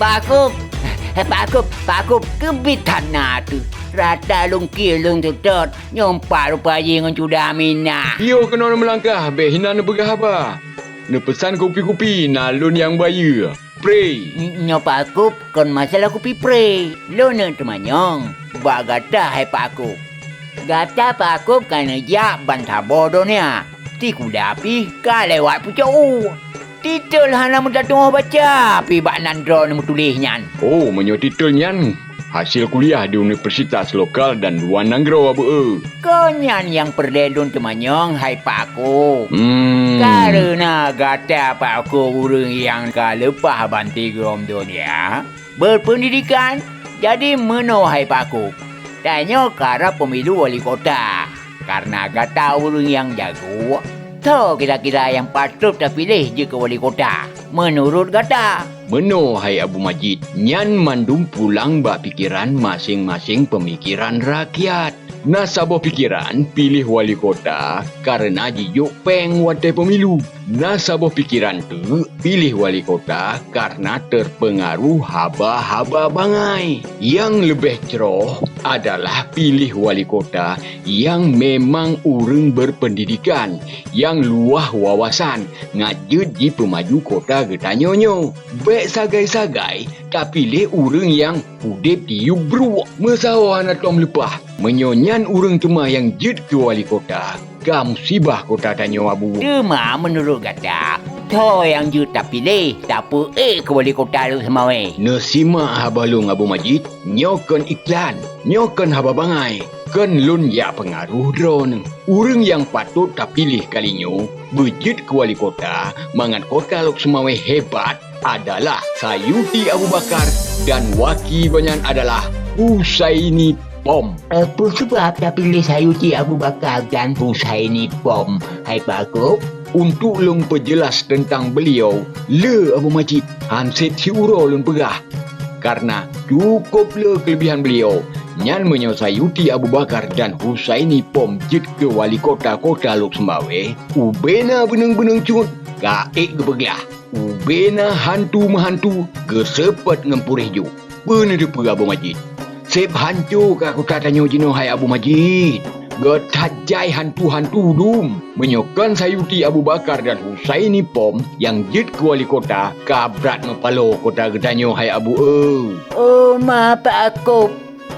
Pakub. Pakub kebitanah tu. Rata lung kilung tutut. Nyompak rupanya dengan cuda mina. Yo kena melangkah, be hina ne begah apa? Ne pesan kopi-kopi nalun yang bayar. Pray. Nyo Pakub kon masalah kopi pre. Lo ne temanyong. Bak gata hai Pakub. Gata Pakub kena jak bantah bodohnya. Ti kuda api ka lewat pucuk. Titul hana muda tunggu baca. Pi bak nandro ni tulisnya. Oh, menyo titelnyan. Hasil kuliah di universitas lokal dan luar negara abu. Konyan yang perdedun temanyong hai Pakub. Hmm. Karena gata Pakub urang yang kalepah banti gerom dunia. Berpendidikan jadi meno hai Pakub. Tanya kara pemilu wali kota. Karena gata urang yang jago. Tahu kira-kira yang patut terpilih je ke wali kota. Menurut gata. Meno hai Abu Majid, nyan mandum pulang bak pikiran masing-masing pemikiran rakyat. Nasabah pikiran pilih wali kota karena jijuk peng watai pemilu. Nasabah pikiran tu pilih wali kota karena terpengaruh haba-haba bangai. Yang lebih ceroh adalah pilih wali kota yang memang urang berpendidikan, yang luah wawasan, ngajut di pemaju kota getanyonyo. Baik sagai-sagai, tak pilih urang yang udip diuk beruak. Mesawah nak tom lepah. Menyonyan urang cuma yang jut ke wali kota. Ka musibah kota tanyo abu. Cuma menurut gata. Tahu yang je tak pilih. Tak apa ke wali kota tu semawe. Nesima habalung Abu Majid. Nyokan iklan. Nyokan haba bangai. Kan lun ya pengaruh drone. Urang yang patut tak pilih kalinyo. Bejut ke wali kota. Mangan kota lok semawe hebat. Adalah Sayuti Abu Bakar. Dan waki banyak adalah Husaini Pom. Apa sebab tak pilih Sayuti Abu Bakar dan Husaini Pom? Hai Pakub. Untuk lung perjelas tentang beliau, le Abu Majid, hanset si uro lun pegah. Karena cukup le kelebihan beliau, nyan menyosayuti Abu Bakar dan Husaini Pom jit ke wali kota-kota Lok Sembawe, ubena beneng-beneng cut, kaik gebeglah. Ubena hantu-mahantu, kesepet ngempurih ju. Bener depa Abu Majid. Sep hancur ka kota tanyo jino hai Abu Majid. Getajai hantu-hantu dum. Menyokan Sayuti Abu Bakar dan Husaini Pom yang jit ke wali kota, kabrat mepalo kota getanyo hai Abu. Oh, maaf Pakub.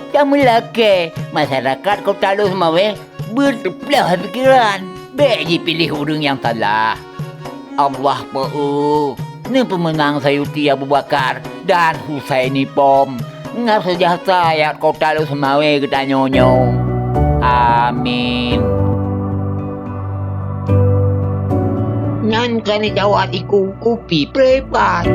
Kamu laki. Masyarakat kota lu semawe berbelah pikiran. Baik je pilih urang yang salah. Allah pa'u. Ni pemenang Sayuti Abu Bakar dan Husaini Pom. Ngap sejahtera rakyat kota lu semawe ketanyonyo. Amin. Nyan kani jawat iku kopi prepat.